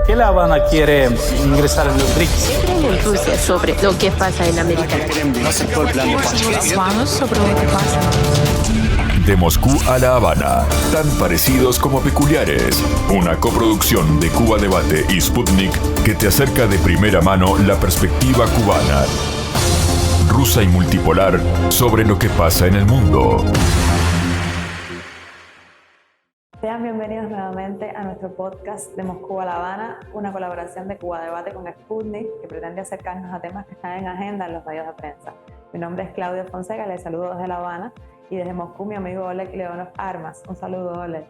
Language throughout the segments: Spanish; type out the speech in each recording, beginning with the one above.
¿Por qué La Habana quiere ingresar en los BRICS? ¿Qué creen en Rusia sobre lo que pasa en América Latina? De Moscú a La Habana, tan parecidos como peculiares. Una coproducción de Cuba Debate y Sputnik que te acerca de primera mano la perspectiva cubana, rusa y multipolar sobre lo que pasa en el mundo. Sean bienvenidos nuevamente a nuestro podcast de Moscú a La Habana, una colaboración de Cuba Debate con Sputnik que pretende acercarnos a temas que están en agenda en los medios de prensa. Mi nombre es Claudia Fonseca, les saludo desde La Habana y desde Moscú mi amigo Oleg Leonov Armas. Un saludo, Oleg.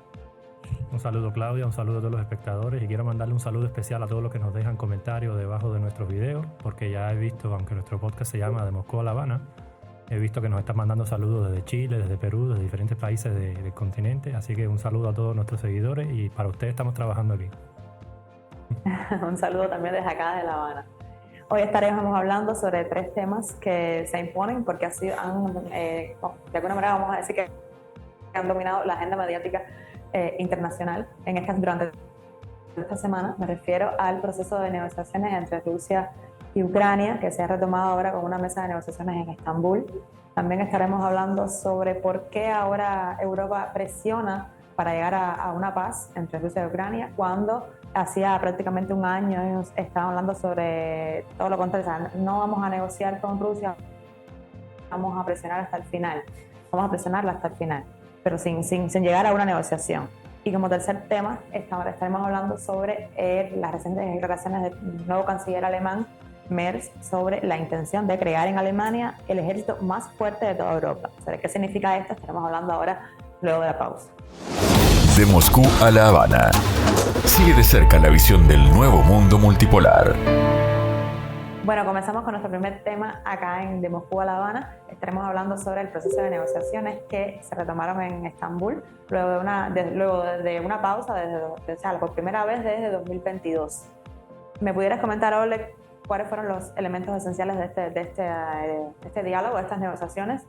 Un saludo, Claudia, un saludo a todos los espectadores y quiero mandarle un saludo especial a todos los que nos dejan comentarios debajo de nuestros videos, porque ya he visto, aunque nuestro podcast se llama De Moscú a La Habana, he visto que nos están mandando saludos desde Chile, desde Perú, desde diferentes países del continente, así que un saludo a todos nuestros seguidores y para ustedes estamos trabajando aquí. Un saludo también desde acá de La Habana. Hoy estaremos hablando sobre 3 temas que se imponen porque de alguna manera vamos a decir que han dominado la agenda mediática internacional durante esta semana. Me refiero al proceso de negociaciones entre Rusia y Ucrania, que se ha retomado ahora con una mesa de negociaciones en Estambul. También estaremos hablando sobre por qué ahora Europa presiona para llegar a una paz entre Rusia y Ucrania, cuando hacía prácticamente un año ellos estaban hablando sobre todo lo contrario. O sea, no vamos a negociar con Rusia, vamos a presionar hasta el final, vamos a presionarla hasta el final, pero sin llegar a una negociación. Y como tercer tema, estaremos hablando sobre las recientes declaraciones del nuevo canciller alemán, Merz, sobre la intención de crear en Alemania el ejército más fuerte de toda Europa. ¿Sobre qué significa esto? Estaremos hablando ahora, luego de la pausa. De Moscú a La Habana. Sigue de cerca la visión del nuevo mundo multipolar. Bueno, comenzamos con nuestro primer tema acá en De Moscú a La Habana. Estaremos hablando sobre el proceso de negociaciones que se retomaron en Estambul luego de una pausa, por primera vez desde 2022. ¿Me pudieras comentar, Oleg, cuáles fueron los elementos esenciales de este diálogo, de estas negociaciones?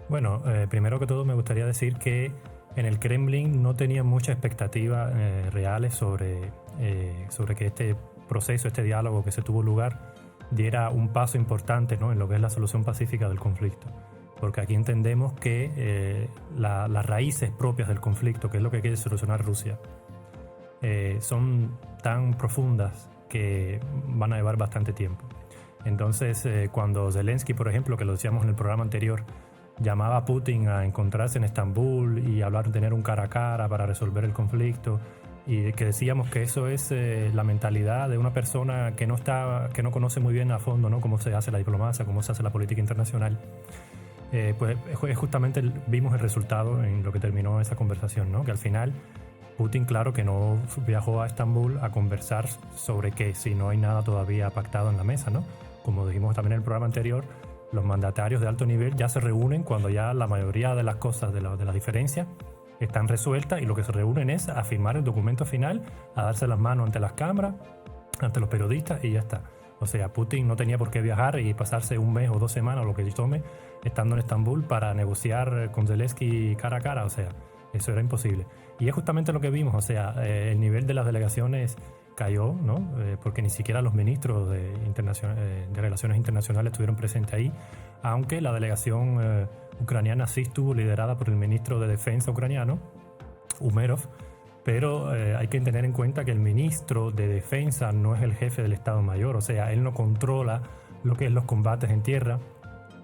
Bueno, primero que todo me gustaría decir que en el Kremlin no tenían muchas expectativas reales sobre que este proceso, este diálogo que se tuvo lugar, diera un paso importante, ¿no?, en lo que es la solución pacífica del conflicto. Porque aquí entendemos que las raíces propias del conflicto, que es lo que quiere solucionar Rusia, son tan profundas que van a llevar bastante tiempo. Entonces, cuando Zelensky, por ejemplo, que lo decíamos en el programa anterior, llamaba a Putin a encontrarse en Estambul y tener un cara a cara para resolver el conflicto, y que decíamos que eso es la mentalidad de una persona que no conoce muy bien a fondo, ¿no?, cómo se hace la diplomacia, cómo se hace la política internacional, pues justamente vimos el resultado en lo que terminó esa conversación, ¿no?, que al final Putin, claro que no viajó a Estambul a conversar sobre qué, si no hay nada todavía pactado en la mesa, ¿no? Como dijimos también en el programa anterior, los mandatarios de alto nivel ya se reúnen cuando ya la mayoría de las cosas, de las diferencias, están resueltas, y lo que se reúnen es a firmar el documento final, a darse las manos ante las cámaras, ante los periodistas, y ya está. O sea, Putin no tenía por qué viajar y pasarse un mes o 2 semanas, o lo que tome, estando en Estambul para negociar con Zelensky cara a cara. O sea, eso era imposible. Y es justamente lo que vimos. O sea, el nivel de las delegaciones cayó, ¿no? Porque ni siquiera los ministros de Relaciones Internacionales estuvieron presentes ahí, aunque la delegación ucraniana sí estuvo liderada por el ministro de Defensa ucraniano, Umerov, pero hay que tener en cuenta que el ministro de Defensa no es el jefe del Estado Mayor. O sea, él no controla lo que es los combates en tierra,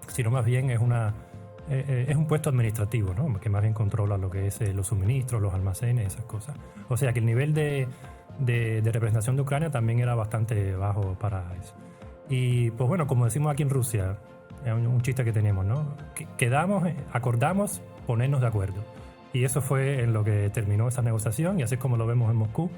sino más bien es un puesto administrativo, ¿no?, que más bien controla lo que es los suministros, los almacenes, esas cosas. O sea que el nivel de representación de Ucrania también era bastante bajo para eso. Y pues bueno, como decimos aquí en Rusia, es un chiste que tenemos, ¿no?, acordamos ponernos de acuerdo. Y eso fue en lo que terminó esa negociación, y así es como lo vemos en Moscú,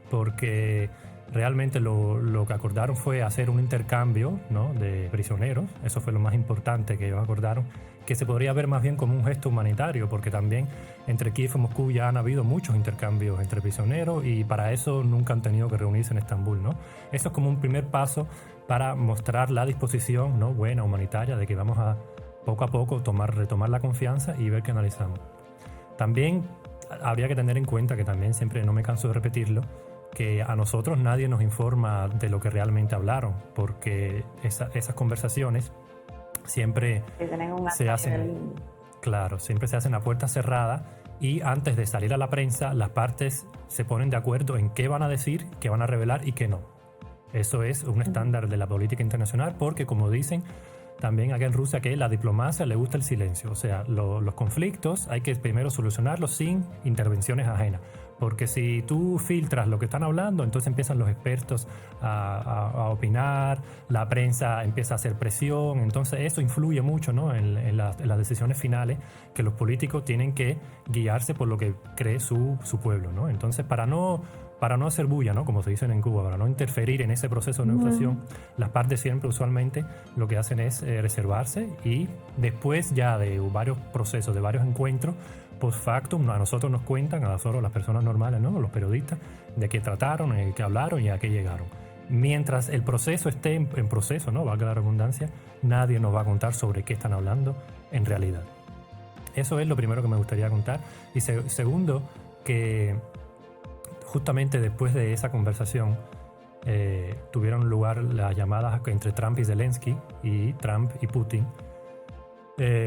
porque realmente lo que acordaron fue hacer un intercambio, ¿no?, de prisioneros. Eso fue lo más importante que ellos acordaron, que se podría ver más bien como un gesto humanitario, porque también entre Kiev y Moscú ya han habido muchos intercambios entre prisioneros, y para eso nunca han tenido que reunirse en Estambul, ¿no? Eso es como un primer paso para mostrar la disposición, ¿no?, buena, humanitaria, de que vamos a poco retomar la confianza y ver qué analizamos. También habría que tener en cuenta que también siempre, no me canso de repetirlo, que a nosotros nadie nos informa de lo que realmente hablaron, porque esas conversaciones siempre se hacen, claro, siempre se hacen a puerta cerrada, y antes de salir a la prensa las partes se ponen de acuerdo en qué van a decir, qué van a revelar y qué no. Eso es un estándar de la política internacional, porque como dicen también acá en Rusia, que la diplomacia le gusta el silencio. O sea, los conflictos hay que primero solucionarlos sin intervenciones ajenas. Porque si tú filtras lo que están hablando, entonces empiezan los expertos a opinar, la prensa empieza a hacer presión, entonces eso influye mucho, ¿no?, en las decisiones finales, que los políticos tienen que guiarse por lo que cree su pueblo, ¿no? Entonces, para no hacer bulla, ¿no?, como se dicen en Cuba, para no interferir en ese proceso de negociación, las partes siempre usualmente lo que hacen es reservarse, y después ya de varios procesos, de varios encuentros, post factum, a nosotros nos cuentan, a nosotros las personas normales, ¿no?, los periodistas, de qué trataron, de qué hablaron y a qué llegaron. Mientras el proceso esté en proceso, ¿no?, valga la redundancia, nadie nos va a contar sobre qué están hablando en realidad. Eso es lo primero que me gustaría contar. Y segundo, que justamente después de esa conversación tuvieron lugar las llamadas entre Trump y Zelensky, y Trump y Putin,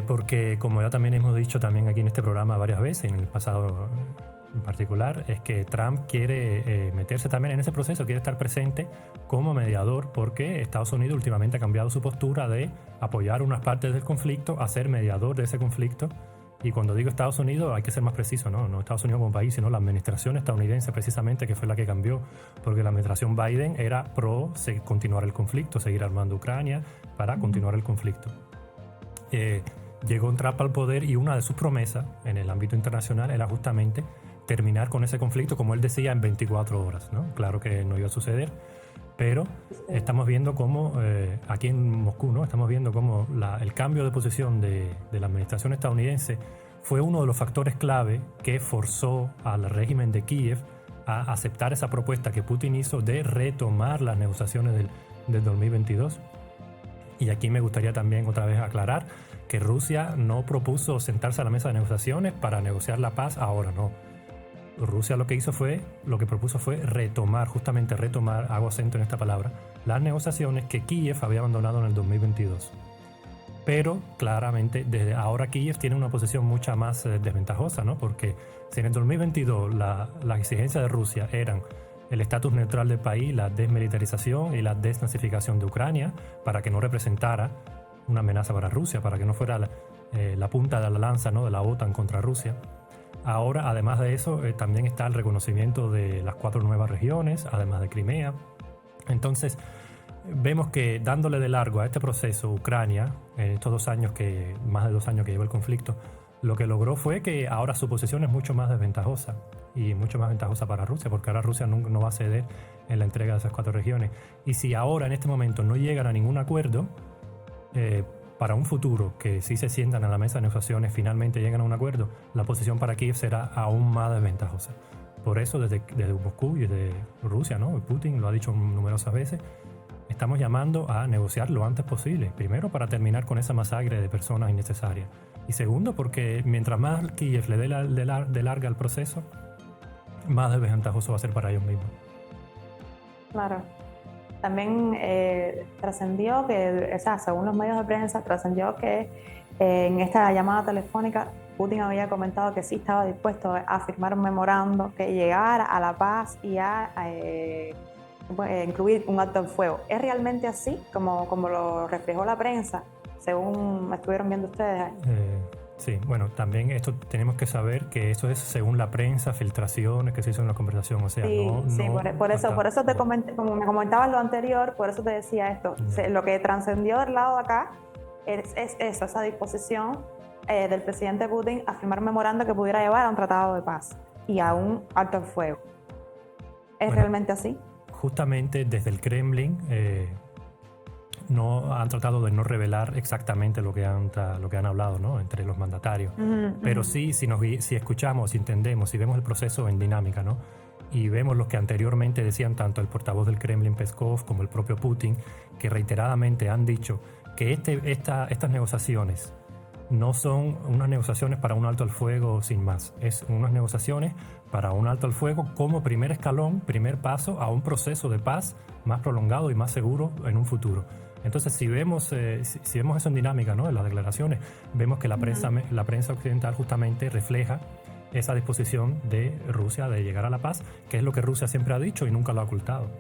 porque como ya también hemos dicho también aquí en este programa varias veces, en el pasado en particular, es que Trump quiere meterse también en ese proceso, quiere estar presente como mediador, porque Estados Unidos últimamente ha cambiado su postura de apoyar unas partes del conflicto a ser mediador de ese conflicto. Y cuando digo Estados Unidos hay que ser más preciso, no Estados Unidos como país, sino la administración estadounidense precisamente, que fue la que cambió, porque la administración Biden era pro continuar el conflicto, seguir armando Ucrania para continuar el conflicto. Llegó Trump al poder y una de sus promesas en el ámbito internacional era justamente terminar con ese conflicto, como él decía, en 24 horas, ¿no? Claro que no iba a suceder, pero estamos viendo cómo aquí en Moscú, ¿no?, estamos viendo cómo el cambio de posición de la administración estadounidense fue uno de los factores clave que forzó al régimen de Kiev a aceptar esa propuesta que Putin hizo de retomar las negociaciones del 2022. Y aquí me gustaría también otra vez aclarar que Rusia no propuso sentarse a la mesa de negociaciones para negociar la paz ahora, no. Rusia lo que propuso fue retomar, hago acento en esta palabra, las negociaciones que Kiev había abandonado en el 2022. Pero claramente desde ahora Kiev tiene una posición mucho más desventajosa, ¿no? Porque si en el 2022 las exigencias de Rusia eran el estatus neutral del país, la desmilitarización y la desnazificación de Ucrania, para que no representara una amenaza para Rusia, para que no fuera la punta de la lanza, ¿no?, de la OTAN contra Rusia. Ahora, además de eso, también está el reconocimiento de las 4 nuevas regiones, además de Crimea. Entonces, vemos que dándole de largo a este proceso, Ucrania, en estos más de 2 años que lleva el conflicto, lo que logró fue que ahora su posición es mucho más desventajosa, y mucho más ventajosa para Rusia, porque ahora Rusia no va a ceder en la entrega de esas 4 regiones. Y si ahora, en este momento, no llegan a ningún acuerdo, para un futuro que si se sientan a la mesa de negociaciones finalmente llegan a un acuerdo, la posición para Kiev será aún más desventajosa. Por eso desde Moscú y desde Rusia, ¿no?, Putin lo ha dicho numerosas veces, estamos llamando a negociar lo antes posible. Primero, para terminar con esa masacre de personas innecesarias, y segundo, porque mientras más Kiev le dé de larga al proceso, más desventajoso va a ser para ellos mismos. Claro. También trascendió que, según los medios de prensa, trascendió que en esta llamada telefónica Putin había comentado que sí estaba dispuesto a firmar un memorando que llegara a la paz y a incluir un alto el fuego. ¿Es realmente así, como lo reflejó la prensa, según estuvieron viendo ustedes? Sí, bueno, también esto tenemos que saber que eso es según la prensa, filtraciones que se hizo en la conversación, o sea, por eso te comenté, como me comentabas lo anterior, por eso te decía esto. Lo que trascendió del lado de acá es eso, esa disposición del presidente Putin a firmar un memorando que pudiera llevar a un tratado de paz y a un alto el fuego. ¿Es realmente así? Justamente desde el Kremlin no han tratado de no revelar exactamente lo que han hablado, ¿no?, entre los mandatarios. Pero sí, si escuchamos, si entendemos, si vemos el proceso en dinámica, ¿no?, y vemos lo que anteriormente decían tanto el portavoz del Kremlin, Peskov, como el propio Putin, que reiteradamente han dicho que estas negociaciones no son unas negociaciones para un alto al fuego sin más. Es unas negociaciones para un alto al fuego como primer escalón, primer paso a un proceso de paz más prolongado y más seguro en un futuro. Entonces, si vemos eso en dinámica, ¿no?, en las declaraciones, vemos que la prensa occidental justamente refleja esa disposición de Rusia de llegar a la paz, que es lo que Rusia siempre ha dicho y nunca lo ha ocultado.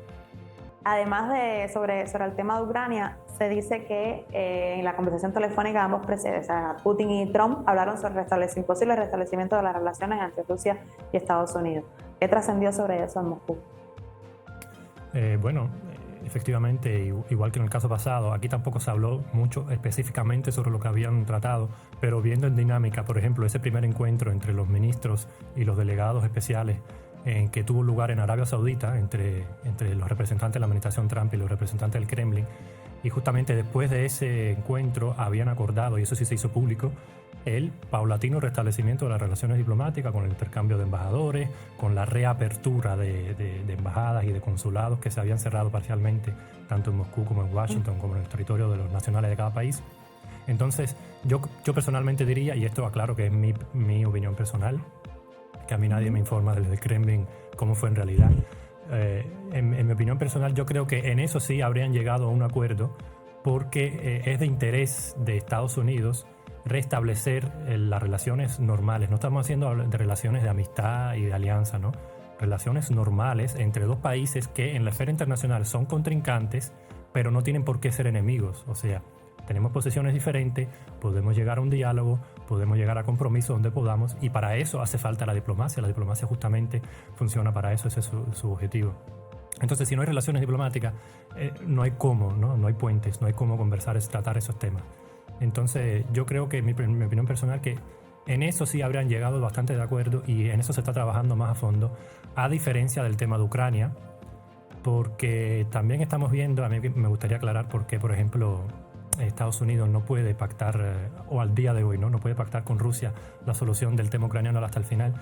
Además de sobre el tema de Ucrania, se dice que en la conversación telefónica ambos presidentes, o sea, Putin y Trump, hablaron sobre posible restablecimiento de las relaciones entre Rusia y Estados Unidos. ¿Qué trascendió sobre eso en Moscú? Bueno, efectivamente, igual que en el caso pasado, aquí tampoco se habló mucho específicamente sobre lo que habían tratado, pero viendo en dinámica, por ejemplo, ese primer encuentro entre los ministros y los delegados especiales en que tuvo lugar en Arabia Saudita entre los representantes de la administración Trump y los representantes del Kremlin, y justamente después de ese encuentro habían acordado, y eso sí se hizo público, el paulatino restablecimiento de las relaciones diplomáticas con el intercambio de embajadores, con la reapertura de embajadas y de consulados que se habían cerrado parcialmente, tanto en Moscú como en Washington, como en el territorio de los nacionales de cada país. Entonces, yo personalmente diría, y esto aclaro que es mi opinión personal, que a mí nadie me informa desde el Kremlin cómo fue en realidad. En mi opinión personal, yo creo que en eso sí habrían llegado a un acuerdo, porque es de interés de Estados Unidos restablecer las relaciones normales. No estamos haciendo de relaciones de amistad y de alianza, ¿no? Relaciones normales entre dos países que en la esfera internacional son contrincantes, pero no tienen por qué ser enemigos. O sea, tenemos posiciones diferentes, podemos llegar a un diálogo, podemos llegar a compromisos donde podamos, y para eso hace falta la diplomacia. La diplomacia justamente funciona para eso, ese es su objetivo. Entonces, si no hay relaciones diplomáticas, no hay cómo, ¿no? No hay puentes, no hay cómo conversar, tratar esos temas. Entonces, yo creo que mi opinión personal, que en eso sí habrían llegado bastante de acuerdo, y en eso se está trabajando más a fondo, a diferencia del tema de Ucrania, porque también estamos viendo, a mí me gustaría aclarar por qué, por ejemplo, Estados Unidos no puede pactar, o al día de hoy no puede pactar con Rusia la solución del tema ucraniano hasta el final,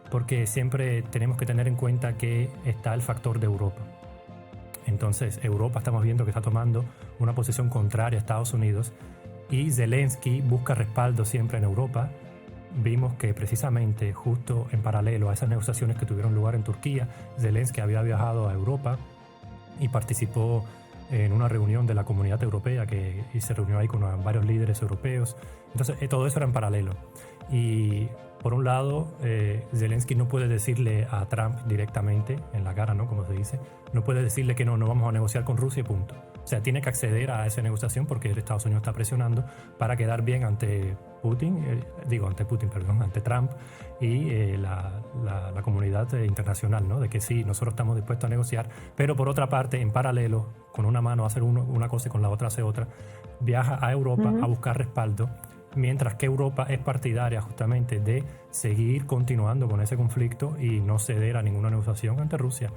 porque siempre tenemos que tener en cuenta que está el factor de Europa. Entonces, Europa estamos viendo que está tomando una posición contraria a Estados Unidos, y Zelensky busca respaldo siempre en Europa. Vimos que precisamente justo en paralelo a esas negociaciones que tuvieron lugar en Turquía, Zelensky había viajado a Europa y participó en una reunión de la Comunidad Europea y se reunió ahí con varios líderes europeos. Entonces, todo eso era en paralelo. Y por un lado, Zelensky no puede decirle a Trump directamente en la cara, ¿no?, como se dice, no puede decirle que no vamos a negociar con Rusia y punto. O sea, tiene que acceder a esa negociación porque Estados Unidos está presionando para quedar bien ante ante Trump y la comunidad internacional, ¿no?, de que sí, nosotros estamos dispuestos a negociar, pero por otra parte, en paralelo, con una mano hacer una cosa y con la otra hace otra, viaja a Europa a buscar respaldo, mientras que Europa es partidaria justamente de seguir continuando con ese conflicto y no ceder a ninguna negociación ante Rusia.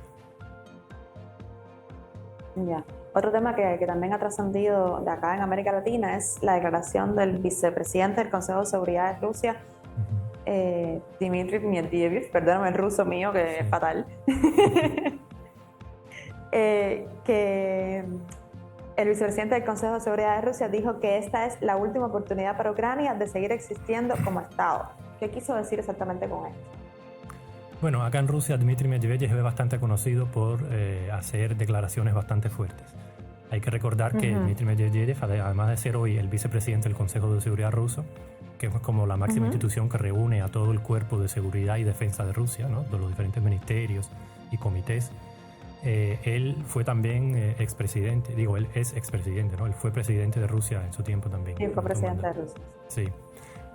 Ya. Otro tema que también ha trascendido de acá en América Latina es la declaración del vicepresidente del Consejo de Seguridad de Rusia, Dmitry Medvedev, perdóname el ruso mío que es fatal, que el vicepresidente del Consejo de Seguridad de Rusia dijo que esta es la última oportunidad para Ucrania de seguir existiendo como Estado. ¿Qué quiso decir exactamente con esto? Bueno, acá en Rusia Dmitry Medvedev es bastante conocido por hacer declaraciones bastante fuertes. Hay que recordar que Dmitry Medvedev, además de ser hoy el vicepresidente del Consejo de Seguridad ruso, que es como la máxima institución que reúne a todo el cuerpo de seguridad y defensa de Rusia, ¿no?, de los diferentes ministerios y comités, él fue también expresidente, él es expresidente, ¿no? Él fue presidente de Rusia en su tiempo también. Sí, fue presidente de Rusia. Sí.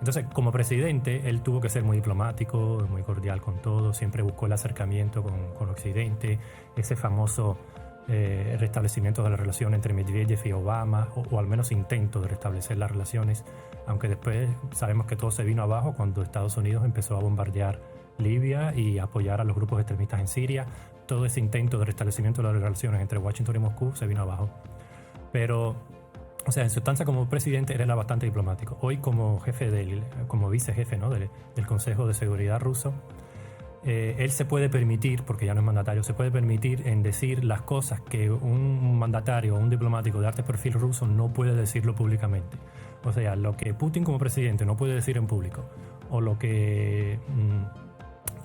Entonces, como presidente, él tuvo que ser muy diplomático, muy cordial con todo, siempre buscó el acercamiento con Occidente, ese famoso restablecimiento de la relación entre Medvedev y Obama, o al menos intento de restablecer las relaciones, aunque después sabemos que todo se vino abajo cuando Estados Unidos empezó a bombardear Libia y apoyar a los grupos extremistas en Siria. Todo ese intento de restablecimiento de las relaciones entre Washington y Moscú se vino abajo. Pero, o sea, en su estancia como presidente él era bastante diplomático. Hoy como vicejefe, ¿no?, del Consejo de Seguridad ruso, él se puede permitir, porque ya no es mandatario, se puede permitir en decir las cosas que un mandatario o un diplomático de alto perfil ruso no puede decirlo públicamente. O sea, lo que Putin como presidente no puede decir en público, o lo que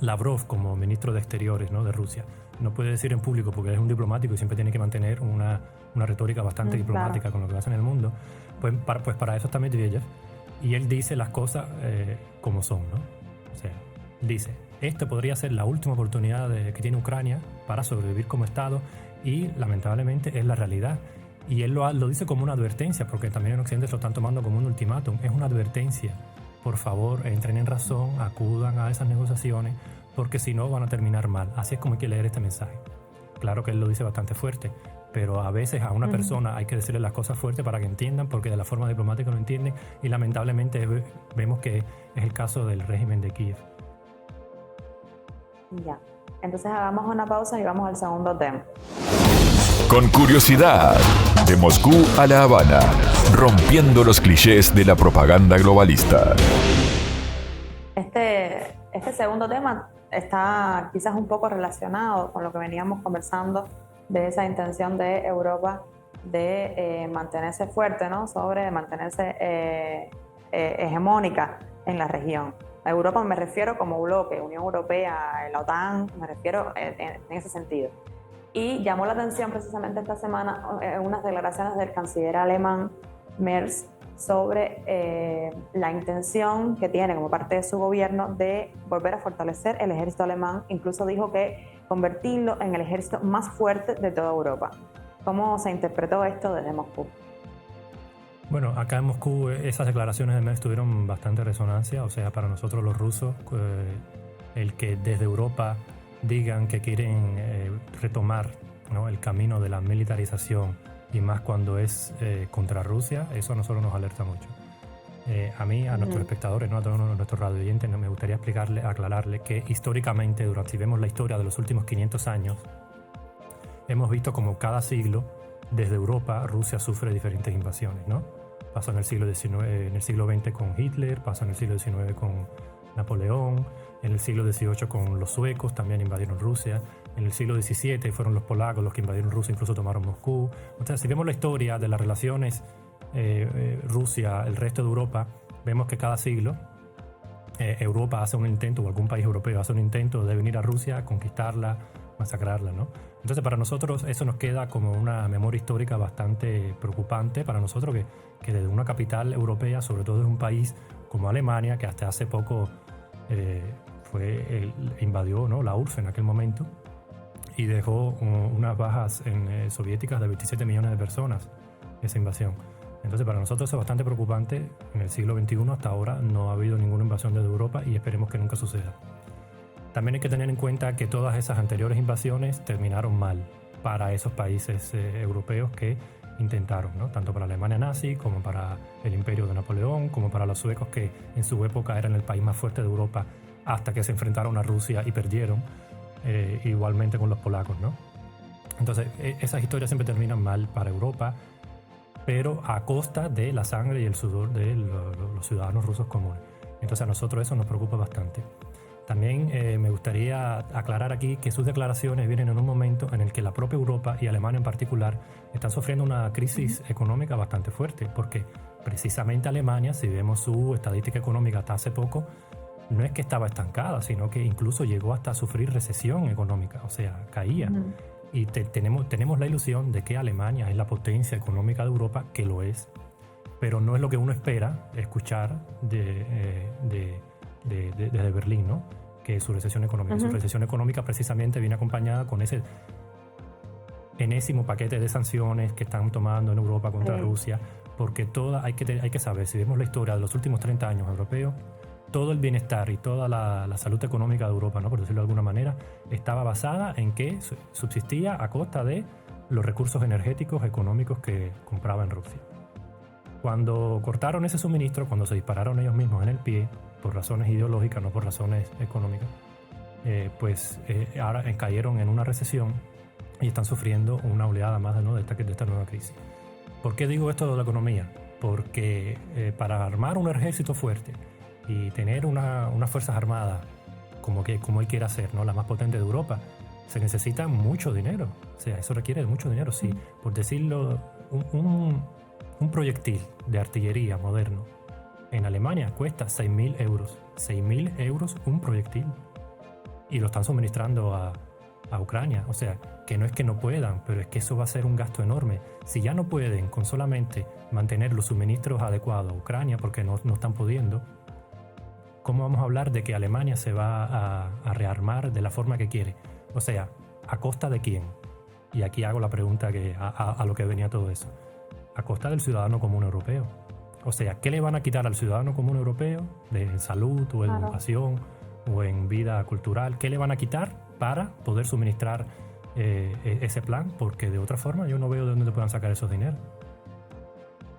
Lavrov como ministro de Exteriores, ¿no?, de Rusia no puede decir en público porque es un diplomático y siempre tiene que mantener una retórica bastante diplomática, claro, con lo que pasa en el mundo, pues para eso está Medvedev, y él dice las cosas como son, ¿no? O sea, dice, esto podría ser la última oportunidad que tiene Ucrania para sobrevivir como Estado, y lamentablemente es la realidad. Y él lo dice como una advertencia, porque también en Occidente lo están tomando como un ultimátum. Es una advertencia. Por favor, entren en razón, acudan a esas negociaciones, porque si no van a terminar mal. Así es como hay que leer este mensaje. Claro que él lo dice bastante fuerte, pero a veces a una persona hay que decirle las cosas fuertes para que entiendan, porque de la forma diplomática no entienden, y lamentablemente vemos que es el caso del régimen de Kiev. Ya. Entonces hagamos una pausa y vamos al segundo tema. Con curiosidad, de Moscú a La Habana, rompiendo los clichés de la propaganda globalista. Este segundo tema está quizás un poco relacionado con lo que veníamos conversando de esa intención de Europa de mantenerse fuerte, ¿no? De mantenerse hegemónica en la región. A Europa me refiero como bloque, Unión Europea, la OTAN, me refiero en ese sentido. Y llamó la atención precisamente esta semana unas declaraciones del canciller alemán Merz sobre la intención que tiene como parte de su gobierno de volver a fortalecer el ejército alemán. Incluso dijo que convertirlo en el ejército más fuerte de toda Europa. ¿Cómo se interpretó esto desde Moscú? Bueno, acá en Moscú esas declaraciones de Merz tuvieron bastante resonancia. O sea, para nosotros los rusos, el que desde Europa digan que quieren retomar, ¿no?, el camino de la militarización, y más cuando es contra Rusia, eso a nosotros nos alerta mucho. A mí, a nuestros espectadores, ¿no?, a todos nuestros radioyentes, me gustaría aclararle que históricamente, si vemos la historia de los últimos 500 años, hemos visto como cada siglo, desde Europa, Rusia sufre diferentes invasiones, ¿no? Pasó en el siglo XIX, en el siglo XX con Hitler, pasó en el siglo XIX con Napoleón, en el siglo XVIII con los suecos, también invadieron Rusia. En el siglo XVII fueron los polacos los que invadieron Rusia, incluso tomaron Moscú. O sea, si vemos la historia de las relaciones Rusia, el resto de Europa, vemos que cada siglo Europa hace un intento, o algún país europeo hace un intento de venir a Rusia, conquistarla, masacrarla, ¿no? Entonces, para nosotros eso nos queda como una memoria histórica bastante preocupante para nosotros, que desde una capital europea, sobre todo desde un país como Alemania, que hasta hace poco invadió, ¿no?, la URSS en aquel momento, y dejó unas bajas soviéticas de 27 millones de personas, esa invasión. Entonces, para nosotros es bastante preocupante. En el siglo XXI hasta ahora no ha habido ninguna invasión desde Europa y esperemos que nunca suceda. También hay que tener en cuenta que todas esas anteriores invasiones terminaron mal para esos países europeos que intentaron, ¿no?, tanto para la Alemania nazi como para el imperio de Napoleón, como para los suecos, que en su época eran el país más fuerte de Europa hasta que se enfrentaron a Rusia y perdieron, igualmente con los polacos, ¿no? Entonces, esas historias siempre terminan mal para Europa, pero a costa de la sangre y el sudor de los ciudadanos rusos comunes. Entonces, a nosotros eso nos preocupa bastante. También me gustaría aclarar aquí que sus declaraciones vienen en un momento en el que la propia Europa, y Alemania en particular, están sufriendo una crisis económica bastante fuerte, porque precisamente Alemania, si vemos su estadística económica hasta hace poco, no es que estaba estancada, sino que incluso llegó hasta sufrir recesión económica, o sea, caía. Y tenemos la ilusión de que Alemania es la potencia económica de Europa, que lo es, pero no es lo que uno espera escuchar desde Berlín, ¿no?, que es su recesión económica. Su recesión económica precisamente viene acompañada con ese enésimo paquete de sanciones que están tomando en Europa contra Rusia, porque hay que saber, si vemos la historia de los últimos 30 años europeos, todo el bienestar y toda la salud económica de Europa, ¿no?, por decirlo de alguna manera, estaba basada en que subsistía a costa de los recursos energéticos económicos que compraba en Rusia. Cuando cortaron ese suministro, cuando se dispararon ellos mismos en el pie, por razones ideológicas, no por razones económicas, ahora cayeron en una recesión y están sufriendo una oleada más, ¿no?, de esta nueva crisis. ¿Por qué digo esto de la economía? Porque para armar un ejército fuerte y tener unas fuerzas armadas como él quiere hacer, ¿no?, la más potente de Europa, se necesita mucho dinero. O sea, eso requiere de mucho dinero. Sí, por decirlo, un proyectil de artillería moderno en Alemania cuesta 6.000 euros. 6.000 euros un proyectil. Y lo están suministrando a Ucrania. O sea, que no es que no puedan, pero es que eso va a ser un gasto enorme. Si ya no pueden con solamente mantener los suministros adecuados a Ucrania, porque no están pudiendo, ¿cómo vamos a hablar de que Alemania se va a rearmar de la forma que quiere? O sea, ¿a costa de quién? Y aquí hago la pregunta a lo que venía todo eso. A costa del ciudadano común europeo. O sea, ¿qué le van a quitar al ciudadano común europeo en salud o en educación o en vida cultural? ¿Qué le van a quitar para poder suministrar ese plan? Porque de otra forma yo no veo de dónde puedan sacar esos dineros.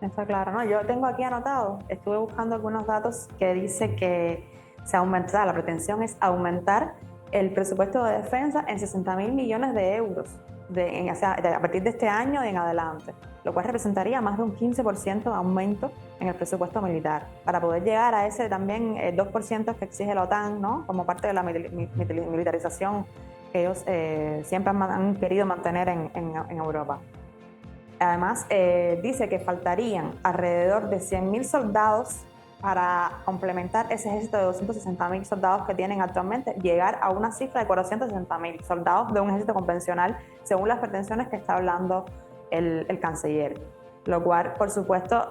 Está claro, ¿no? Yo tengo aquí anotado, estuve buscando algunos datos que dice que se aumentará, la pretensión es aumentar el presupuesto de defensa en 60.000 millones de euros a partir de este año en adelante, lo cual representaría más de un 15% de aumento en el presupuesto militar, para poder llegar a ese también 2% que exige la OTAN, ¿no? Como parte de la militarización que ellos siempre han querido mantener en Europa. Además, dice que faltarían alrededor de 100.000 soldados para complementar ese ejército de 260.000 soldados que tienen actualmente, llegar a una cifra de 460.000 soldados de un ejército convencional, según las pretensiones que está hablando el canciller. Lo cual, por supuesto,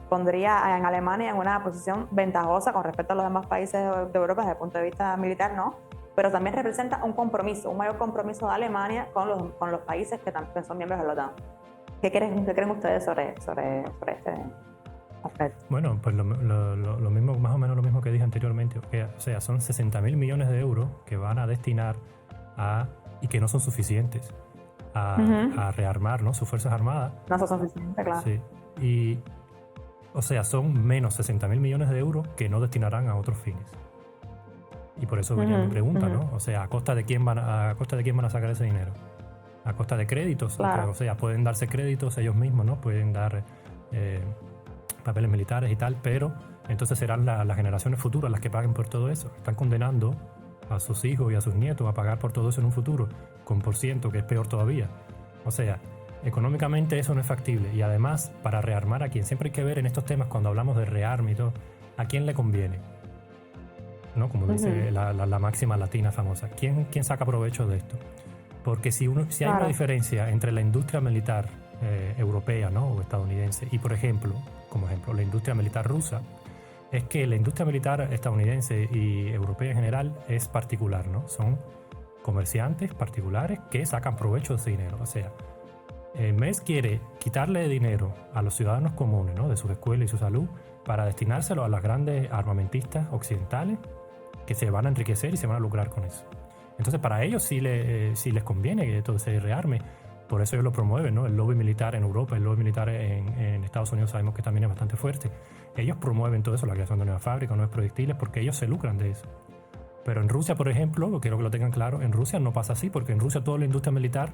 pondría en Alemania en una posición ventajosa con respecto a los demás países de Europa desde el punto de vista militar, ¿no? Pero también representa un compromiso, un mayor compromiso de Alemania con los países que son miembros de la OTAN. ¿Qué creen ustedes sobre este aspecto? Bueno, pues lo mismo, más o menos lo mismo que dije anteriormente. O sea, son 60.000 millones de euros que van a destinar y que no son suficientes a rearmar, ¿no?, sus fuerzas armadas. No son suficientes, claro. Sí. Y, o sea, son menos 60.000 millones de euros que no destinarán a otros fines. Y por eso venía mi pregunta, ¿no? O sea, ¿a costa de quién van a sacar ese dinero? ¿A costa de créditos? Claro. O sea, pueden darse créditos ellos mismos, ¿no? Pueden dar papeles militares y tal, pero entonces serán las generaciones futuras las que paguen por todo eso. Están condenando a sus hijos y a sus nietos a pagar por todo eso en un futuro, con por ciento, que es peor todavía. O sea, económicamente eso no es factible. Y además, para rearmar a quién, siempre hay que ver en estos temas, cuando hablamos de rearme y todo, ¿a quién le conviene? ¿No? Como dice la máxima latina famosa. ¿Quién saca provecho de esto? Porque si hay una diferencia entre la industria militar europea, ¿no?, o estadounidense, y por ejemplo, la industria militar rusa, es que la industria militar estadounidense y europea en general es particular, ¿no? Son comerciantes particulares que sacan provecho de ese dinero. O sea, MES quiere quitarle dinero a los ciudadanos comunes, ¿no?, de sus escuelas y su salud, para destinárselo a las grandes armamentistas occidentales que se van a enriquecer y se van a lucrar con eso. Entonces, para ellos sí les conviene que todo se rearme. Por eso ellos lo promueven, ¿no? El lobby militar en Europa, el lobby militar en Estados Unidos sabemos que también es bastante fuerte. Ellos promueven todo eso, la creación de nuevas fábricas, nuevos proyectiles, porque ellos se lucran de eso. Pero en Rusia, por ejemplo, quiero que lo tengan claro, en Rusia no pasa así, porque en Rusia toda la industria militar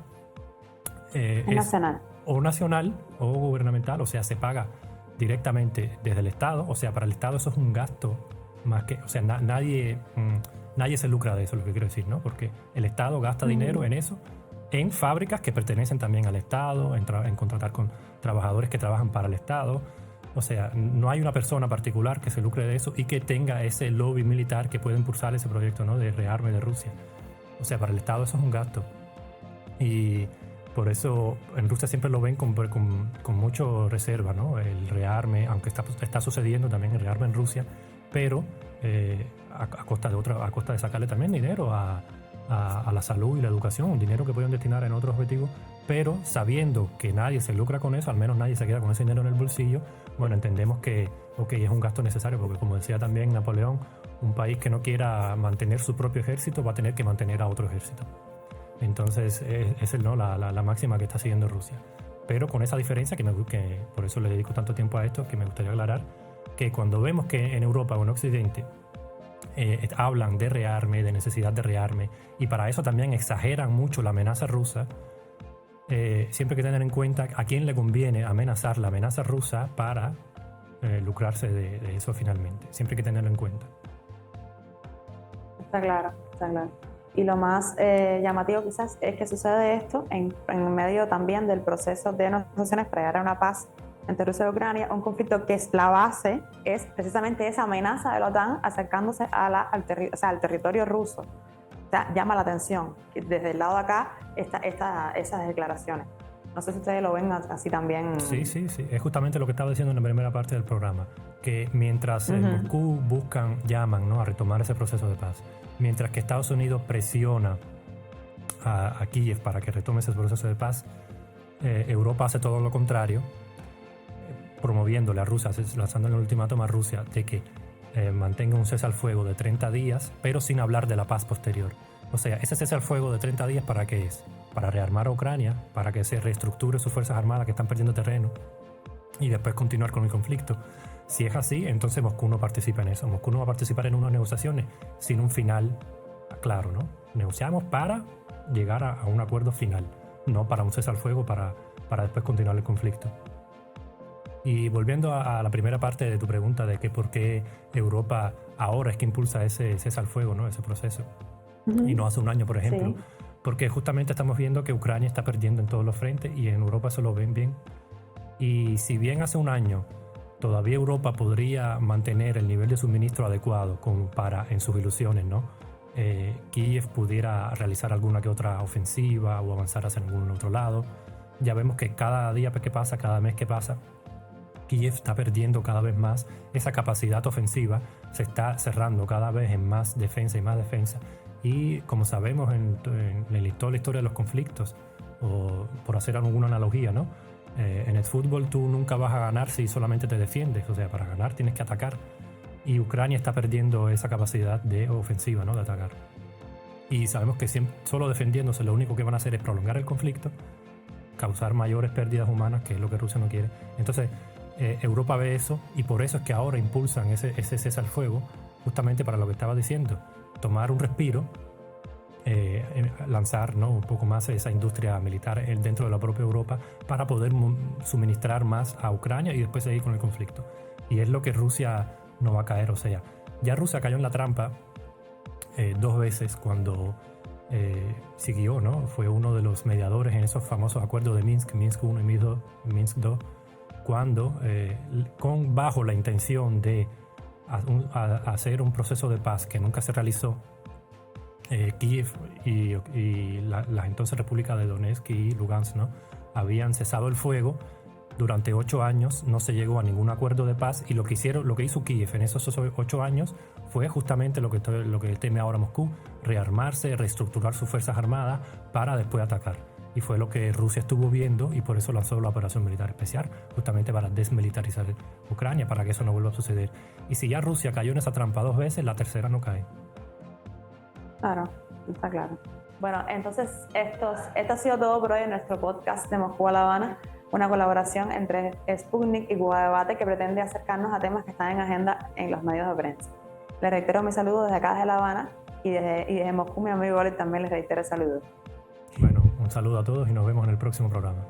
es nacional. O nacional o gubernamental, o sea, se paga directamente desde el Estado. O sea, para el Estado eso es un gasto más que... O sea, nadie se lucra de eso, es lo que quiero decir, ¿no? Porque el Estado gasta dinero en eso, en fábricas que pertenecen también al Estado, en contratar con trabajadores que trabajan para el Estado. O sea, no hay una persona particular que se lucre de eso y que tenga ese lobby militar que pueda impulsar ese proyecto, ¿no?, de rearme de Rusia. O sea, para el Estado eso es un gasto. Y por eso en Rusia siempre lo ven con mucho reserva, ¿no?, el rearme, aunque está sucediendo también el rearme en Rusia, pero a costa de sacarle también dinero a la salud y la educación, un dinero que pueden destinar en otros objetivos, pero sabiendo que nadie se lucra con eso, al menos nadie se queda con ese dinero en el bolsillo. Bueno, entendemos que es un gasto necesario, porque como decía también Napoleón, un país que no quiera mantener su propio ejército va a tener que mantener a otro ejército. Entonces es la máxima que está siguiendo Rusia, pero con esa diferencia que por eso le dedico tanto tiempo a esto, que me gustaría aclarar, que cuando vemos que en Europa o en Occidente hablan de rearme, de necesidad de rearme, y para eso también exageran mucho la amenaza rusa, siempre hay que tener en cuenta a quién le conviene amenazar la amenaza rusa para lucrarse de eso finalmente. Siempre hay que tenerlo en cuenta. Está claro. Y lo más llamativo quizás es que sucede esto en medio también del proceso de negociaciones para llegar a una paz entre Rusia y Ucrania, un conflicto que es la base, es precisamente esa amenaza de la OTAN acercándose al territorio ruso. O sea, llama la atención desde el lado de acá esas declaraciones. No sé si ustedes lo ven así también. Sí. Es justamente lo que estaba diciendo en la primera parte del programa. Que mientras en Moscú llaman, ¿no?, a retomar ese proceso de paz, mientras que Estados Unidos presiona a Kiev para que retome ese proceso de paz, Europa hace todo lo contrario, promoviéndole a Rusia, lanzándole el ultimátum a Rusia de que mantenga un cese al fuego de 30 días, pero sin hablar de la paz posterior. O sea, ese cese al fuego de 30 días, ¿para qué es? Para rearmar a Ucrania, para que se reestructure sus fuerzas armadas que están perdiendo terreno y después continuar con el conflicto. Si es así, entonces Moscú no participa en eso. Moscú no va a participar en unas negociaciones sin un final claro, ¿no? Negociamos para llegar a un acuerdo final, no para un cese al fuego para después continuar el conflicto. Y volviendo a la primera parte de tu pregunta de que por qué Europa ahora es que impulsa ese cese al fuego, ¿no?, ese proceso, y no hace un año, por ejemplo. Sí. Porque justamente estamos viendo que Ucrania está perdiendo en todos los frentes y en Europa eso lo ven bien. Y si bien hace un año todavía Europa podría mantener el nivel de suministro adecuado en sus ilusiones, ¿no? Kiev pudiera realizar alguna que otra ofensiva o avanzar hacia algún otro lado. Ya vemos que cada día que pasa, cada mes que pasa, Kiev está perdiendo cada vez más esa capacidad ofensiva, se está cerrando cada vez en más defensa y más defensa. Y como sabemos en toda la historia de los conflictos, o por hacer alguna analogía, ¿no?, en el fútbol tú nunca vas a ganar si solamente te defiendes. O sea, para ganar tienes que atacar. Y Ucrania está perdiendo esa capacidad de ofensiva, ¿no?, de atacar. Y sabemos que solo defendiéndose lo único que van a hacer es prolongar el conflicto, causar mayores pérdidas humanas, que es lo que Rusia no quiere. Entonces, Europa ve eso y por eso es que ahora impulsan ese cese al fuego, justamente para lo que estaba diciendo, tomar un respiro, lanzar, ¿no?, un poco más esa industria militar dentro de la propia Europa para poder suministrar más a Ucrania y después seguir con el conflicto. Y es lo que Rusia no va a caer. O sea, ya Rusia cayó en la trampa 2 veces cuando siguió, ¿no?, fue uno de los mediadores en esos famosos acuerdos de Minsk 1 y Minsk 2, cuando bajo la intención de hacer un proceso de paz que nunca se realizó, Kiev y las entonces repúblicas de Donetsk y Lugansk, ¿no?, habían cesado el fuego. Durante 8 años no se llegó a ningún acuerdo de paz, y lo que hizo Kiev en esos 8 años fue justamente lo que teme ahora Moscú: rearmarse, reestructurar sus fuerzas armadas para después atacar. Y fue lo que Rusia estuvo viendo, y por eso lanzó la operación militar especial, justamente para desmilitarizar Ucrania, para que eso no vuelva a suceder. Y si ya Rusia cayó en esa trampa 2 veces, la tercera no cae. Claro, está claro. Bueno, entonces esto ha sido todo por hoy en nuestro podcast de Moscú a La Habana, una colaboración entre Sputnik y Cuba Debate que pretende acercarnos a temas que están en agenda en los medios de prensa. Les reitero mi saludo desde acá de La Habana, y desde Moscú mi amigo Oli también les reitero el saludo. Bueno, un saludo a todos y nos vemos en el próximo programa.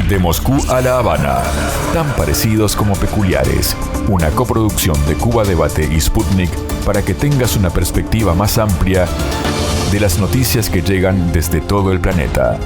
De Moscú a La Habana, tan parecidos como peculiares, una coproducción de Cuba Debate y Sputnik para que tengas una perspectiva más amplia de las noticias que llegan desde todo el planeta.